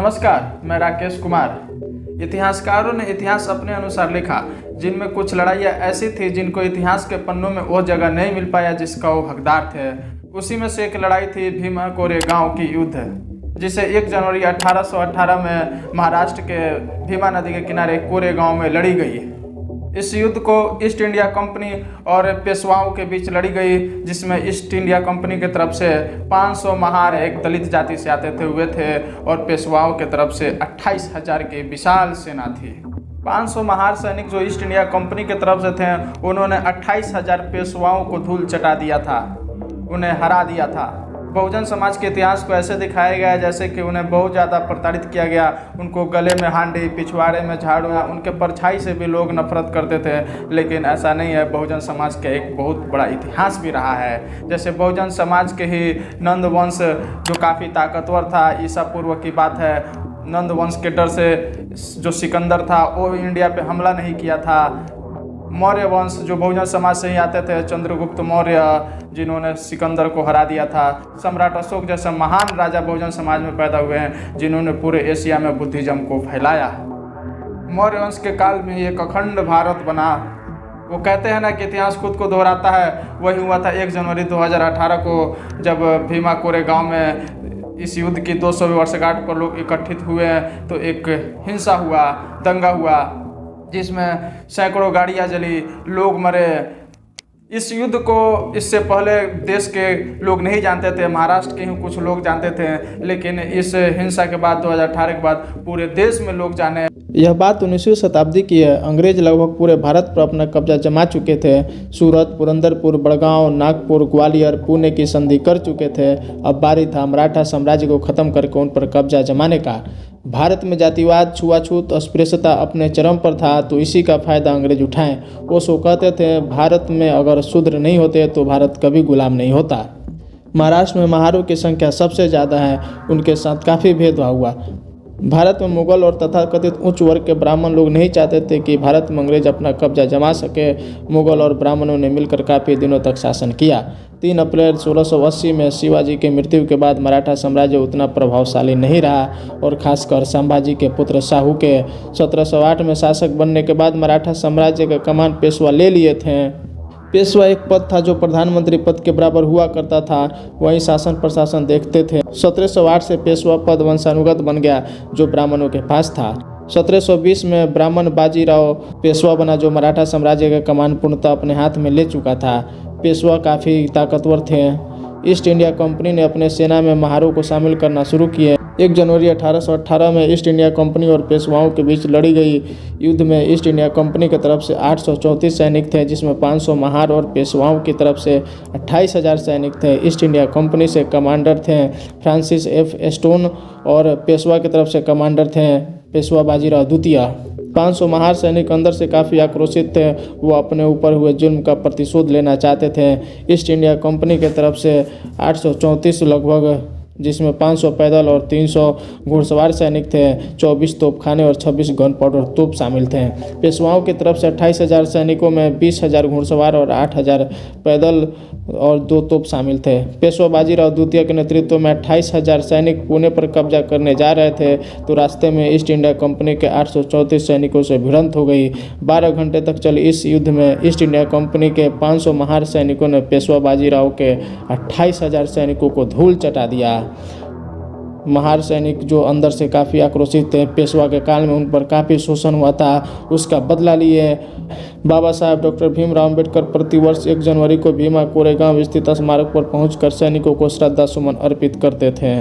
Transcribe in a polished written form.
नमस्कार, मैं राकेश कुमार। इतिहासकारों ने इतिहास अपने अनुसार लिखा, जिनमें कुछ लड़ाइयाँ ऐसी थी जिनको इतिहास के पन्नों में वो जगह नहीं मिल पाया जिसका वो हकदार थे। उसी में से एक लड़ाई थी भीमा कोरेगांव की युद्ध, जिसे 1 जनवरी 1818 में महाराष्ट्र के भीमा नदी के किनारे कोरेगांव में लड़ी गई। इस युद्ध को ईस्ट इंडिया कंपनी और पेशवाओं के बीच लड़ी गई, जिसमें ईस्ट इंडिया कंपनी की तरफ से 500 महार एक दलित जाति से आते हुए थे और पेशवाओं की तरफ से 28,000 की विशाल सेना थी। 500 महार सैनिक जो ईस्ट इंडिया कंपनी की तरफ से थे, उन्होंने 28,000 पेशवाओं को धूल चटा दिया था, उन्हें हरा दिया था। बहुजन समाज के इतिहास को ऐसे दिखाया गया जैसे कि उन्हें बहुत ज़्यादा प्रताड़ित किया गया। उनको गले में हांडी, पिछवाड़े में झाड़ू, उनके परछाई से भी लोग नफरत करते थे, लेकिन ऐसा नहीं है। बहुजन समाज का एक बहुत बड़ा इतिहास भी रहा है। जैसे बहुजन समाज के ही नंद वंश जो काफ़ी ताकतवर था, ईसा पूर्व की बात है, नंद वंश के डर से जो सिकंदर था वो इंडिया पे हमला नहीं किया था। मौर्य वंश जो बहुजन समाज से ही आते थे, चंद्रगुप्त मौर्य जिन्होंने सिकंदर को हरा दिया था। सम्राट अशोक जैसे महान राजा बहुजन समाज में पैदा हुए हैं, जिन्होंने पूरे एशिया में बुद्धिज्म को फैलाया। मौर्य वंश के काल में एक अखंड भारत बना। वो कहते हैं ना कि इतिहास खुद को दोहराता है। वही हुआ था 1 जनवरी 2018 को, जब भीमा कोरेगांव में इस युद्ध की 200वीं वर्षगांठ पर लोग इकट्ठित हुए, तो एक हिंसा हुआ, दंगा हुआ, जिसमें सैकड़ों गाड़ियाँ जली, लोग मरे। इस युद्ध को इससे पहले देश के लोग नहीं जानते थे, महाराष्ट्र के ही कुछ लोग जानते थे, लेकिन इस हिंसा के बाद 2018 के बाद पूरे देश में लोग जाने। यह बात 19वीं शताब्दी की है। अंग्रेज लगभग पूरे भारत पर अपना कब्जा जमा चुके थे। सूरत, पुरंदरपुर, बड़गांव, नागपुर, ग्वालियर, पुणे की संधि कर चुके थे। अब बारी था मराठा साम्राज्य को खत्म करके उन पर कब्जा जमाने का। भारत में जातिवाद, छुआछूत, अस्पृश्यता अपने चरम पर था, तो इसी का फायदा अंग्रेज उठाएं। वो सो कहते थे, भारत में अगर शूद्र नहीं होते तो भारत कभी गुलाम नहीं होता। महाराष्ट्र में महारों की संख्या सबसे ज़्यादा है, उनके साथ काफ़ी भेदभाव हुआ। भारत में मुगल और तथाकथित उच्च वर्ग के ब्राह्मण लोग नहीं चाहते थे कि भारत में अंग्रेज अपना कब्जा जमा सके। मुगल और ब्राह्मणों ने मिलकर काफ़ी दिनों तक शासन किया। 3 अप्रैल 1680 में शिवाजी की मृत्यु के बाद मराठा साम्राज्य उतना प्रभावशाली नहीं रहा, और खासकर संभाजी के पुत्र शाहू के 1708 में शासक बनने के बाद मराठा साम्राज्य का कमान पेशवा ले लिए थे। पेशवा एक पद था जो प्रधानमंत्री पद के बराबर हुआ करता था, वहीं शासन प्रशासन देखते थे। 1708 से पेशवा पद वंशानुगत बन गया, जो ब्राह्मणों के पास था। 1720 में ब्राह्मण बाजीराव पेशवा बना, जो मराठा साम्राज्य का कमान पूर्णतः अपने हाथ में ले चुका था। पेशवा काफ़ी ताकतवर थे। ईस्ट इंडिया कंपनी ने अपने सेना में महारों को शामिल करना शुरू किए। 1 जनवरी 1818 में ईस्ट इंडिया कंपनी और पेशवाओं के बीच लड़ी गई युद्ध में ईस्ट इंडिया कंपनी की तरफ से 834 सैनिक थे, जिसमें 500 महार, और पेशवाओं की तरफ से 28,000 सैनिक थे। ईस्ट इंडिया कंपनी से कमांडर थे फ्रांसिस एफ स्टोन, और पेशवा की तरफ से कमांडर थे पेशवा बाजीराव द्वितीय। 500 महार सैनिक अंदर से काफ़ी आक्रोशित थे। वो अपने ऊपर हुए जुल्म का प्रतिशोध लेना चाहते थे। ईस्ट इंडिया कंपनी की तरफ से 834 लगभग, जिसमें 500 पैदल और 300 घुड़सवार सैनिक थे, 24 तोपखाने और 26 गन पाउडर तोप शामिल थे। पेशवाओं की तरफ से 28,000 सैनिकों में 20,000 घुड़सवार और 8,000 पैदल और 2 तोप शामिल थे। पेशवा बाजीराव द्वितीय के नेतृत्व में 28,000 सैनिक पुणे पर कब्जा करने जा रहे थे, तो रास्ते में ईस्ट इंडिया कंपनी के 834 सैनिकों से भिड़ंत हो गई। 12 घंटे तक चली इस युद्ध में ईस्ट इंडिया कंपनी के 500 महार सैनिकों ने पेशवा बाजीराव के 28,000 सैनिकों को धूल चटा दिया। महार सैनिक जो अंदर से काफ़ी आक्रोशित थे, पेशवा के काल में उन पर काफ़ी शोषण हुआ था, उसका बदला लिए। बाबा साहब डॉक्टर भीमराव अम्बेडकर प्रतिवर्ष 1 जनवरी को भीमा कोरेगांव स्थित स्मारक पर पहुंचकर सैनिकों को श्रद्धा सुमन अर्पित करते थे।